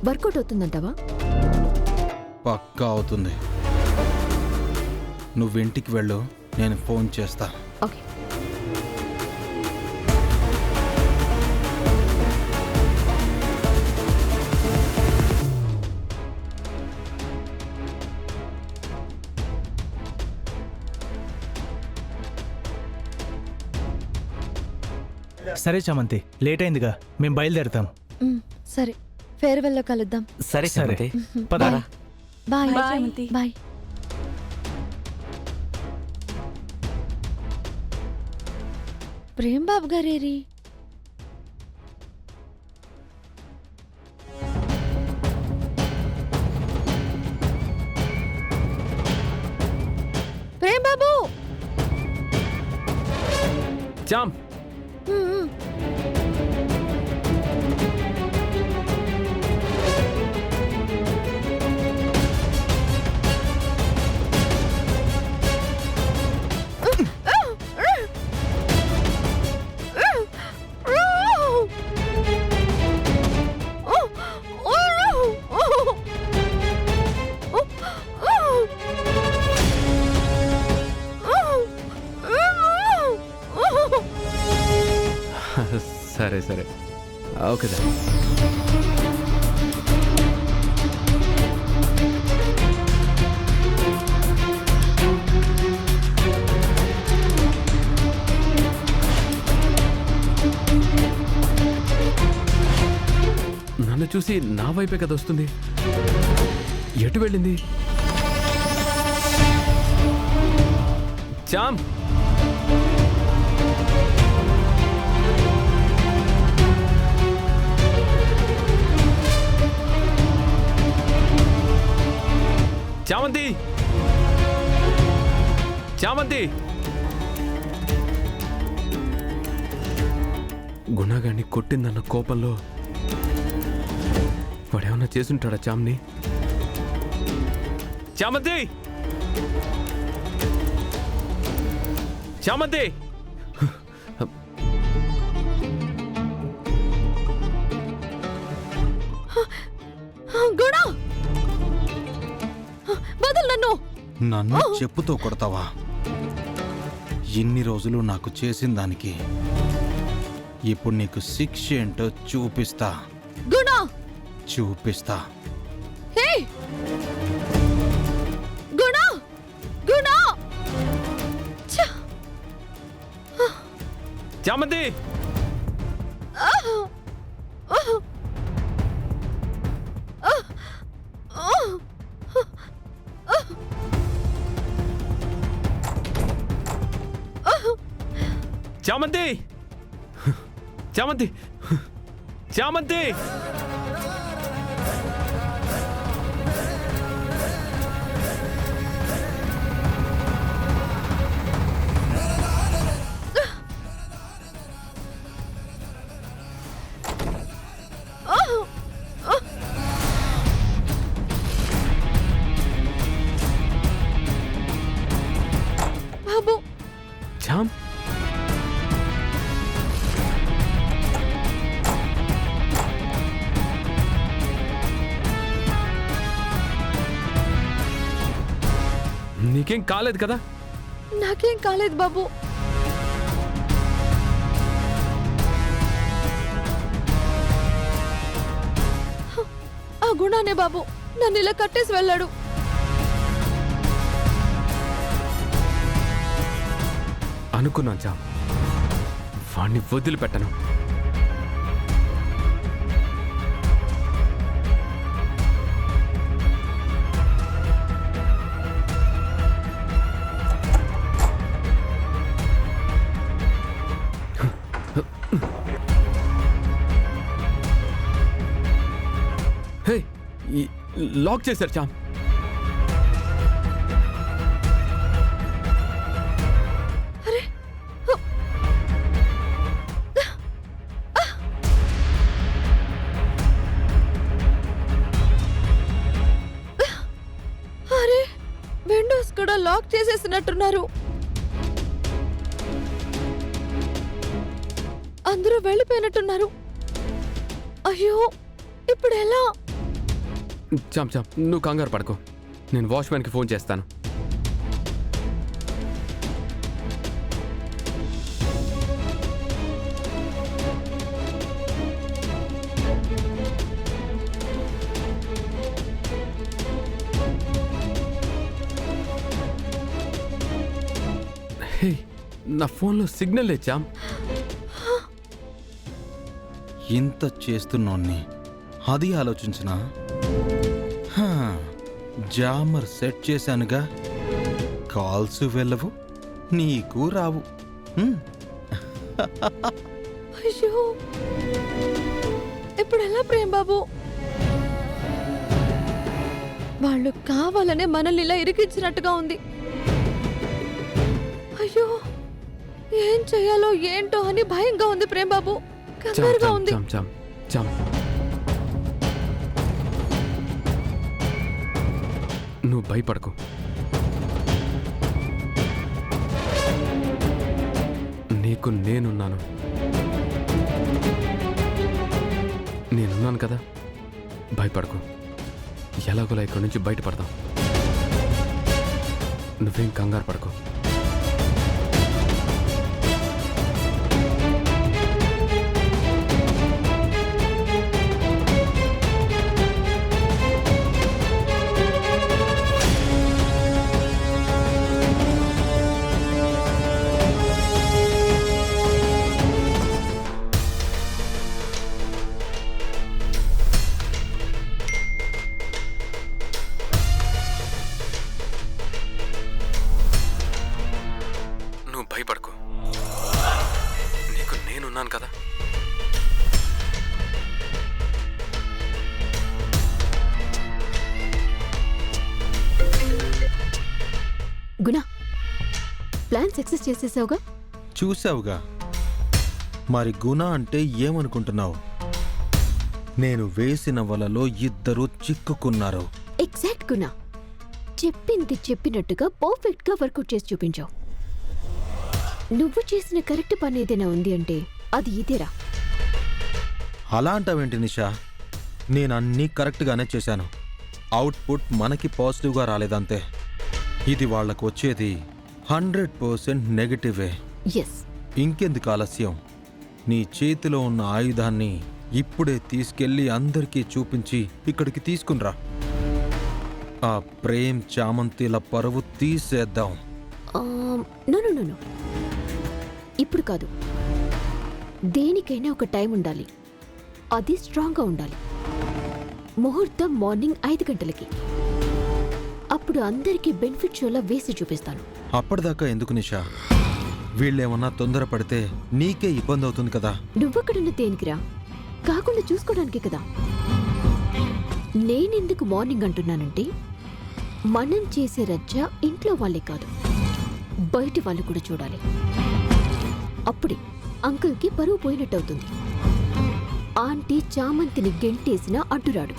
Work out అవుతుందంటావా? పక్కా అవుతుంది. నువ్వు ఇంటికి వెళ్ళు, నేను ఫోన్ చేస్తా. ఓకే. సరే చామంతి, లేట్ అయిందిగా, మేము బయలుదేరుతాం. సరే, ఫేర్వెల్లో కలుద్దాం. సరే చామంతి, పద. బాయ్ చామంతి. బాయ్. ప్రేమ్ బాబు గారేరి? ప్రేమ్ బాబు! చామ్ సరే సరే ఓకేదా. నన్ను చూసి నా వైపే కదా వస్తుంది. ఎటు వెళ్ళింది? చామ్ చామంతి, చామంతి! గుణగాన్ని కొట్టిందన్న కోపంలో వాడేమన్నా చేసుంటాడా చామ్ని? చామంతి, చామంతి! గుణ, బదులు నన్ను. నన్ను చెప్పుతో కొడతావా? ఇన్ని రోజులు నాకు చేసిన దానికి ఇప్పుడు నీకు శిక్ష ఏంటో చూపిస్తా. గుణ! చూపిస్తా. హే గుణ! గుణ! చామంతి, చామంతి, చామంతి, చామంతి! బాబు, చామ్, నీకేం కాలేదు కదా? నాకేం కాలేదు బాబు. ఆ గుణానే బాబు నన్ను ఇలా కట్టేసి వెళ్ళాడు. అనుకున్నాను చామ్, వాణ్ణి వదిలిపెట్టను. హే, లాక్ చేశారు చామ్. అరే, విండోస్ కూడా లాక్ చేసేసినట్టున్నారు. అందరూ వెళ్ళిపోయినట్టున్నారు. అయ్యో, ఇప్పుడు ఎలా? చామ్ చామ్ నువ్వు కంగారు పడకు, నేను వాచ్మ్యాన్కి ఫోన్ చేస్తాను. హే, నా ఫోన్లో సిగ్నల్ లేదు చామ్. ఇంత చేస్తున్నోన్ని అది ఆలోచించనా? హా, జామర్ సెట్ చేశానుగా, కాల్స్ వెళ్ళవు, నీకు రావు. హ్మ్. అయ్యో ఇప్పుడు ఎలా ప్రేమ్ బాబు? వాళ్ళు కావాలనే మనల్ని ఇలా ఇరికించినట్టుగా ఉంది. అయ్యో ఏం చెయ్యాలో ఏంటో అని భయంగా ఉంది ప్రేమ్ బాబు, చామ్ కంగారుగా చామ్ ఉంది. చామ్ చామ్ చామ్ నువ్వు భయపడకు. నీకు నేనున్నాను కదా, భయపడకు. ఎలాగోలా ఇక్కడి నుంచి బయటపడదాం. నువ్వేం కంగారు పడకు. భయపడకు, నీకు నేనున్నాను కదా. గుణ, ప్లాన్ సక్సెస్ చేసేసావుగా? చూసావుగా, మరి గుణ అంటే ఏమనుకుంటున్నావు? నేను వేసిన వలలో ఇద్దరు చిక్కుకున్నారు. ఎగ్జాక్ట్ గుణ, చెప్పింది చెప్పినట్టుగా పర్ఫెక్ట్ గా వర్కౌట్ చేసి చూపించావు. నువ్వు చేసిన కరెక్ట్ పని ఏదైనా ఉంది అంటే అది ఇదేరా. అలా అంటావేంటి నిషా? నేను అన్నీ కరెక్ట్గానే చేశాను. అవుట్పుట్ మనకి పాజిటివ్గా రాలేదంతే. ఇది వాళ్లకు వచ్చేది 100% నెగటివే. ఎస్, ఇంకెందుకు ఆలస్యం? నీ చేతిలో ఉన్న ఆయుధాన్ని ఇప్పుడే తీసుకెళ్లి అందరికీ చూపించి ఇక్కడికి తీసుకునిరా. ఆ ప్రేమ్ చామంతిల పరువు తీసేద్దాం. నో నో నో, ఇప్పుడు కాదు. దేనికైనా ఒక టైం ఉండాలి, అది స్ట్రాంగ్గా ఉండాలి. ముహూర్తం మార్నింగ్ 5 గంటలకి. అప్పుడు అందరికీ బెనిఫిట్ షోలా వేసి చూపిస్తాను. అప్పటిదాకా ఎందుకు నిషా? వీళ్ళేమన్నా తొందరపడితే నీకే ఇబ్బంది అవుతుంది కదా. నువ్వక్కడున్న దేనికిరా? కాకుండా చూసుకోవడానికి కదా. నేనెందుకు మార్నింగ్ అంటున్నానంటే, మనం చేసే రచ్చ ఇంట్లో వాళ్ళే కాదు, బయటి వాళ్ళు కూడా చూడాలి. అప్పుడే అంకుల్కి పరువు పోయినట్టవుతుంది. ఆంటీ చామంతిని గెంటేసినా అడ్డురాడు.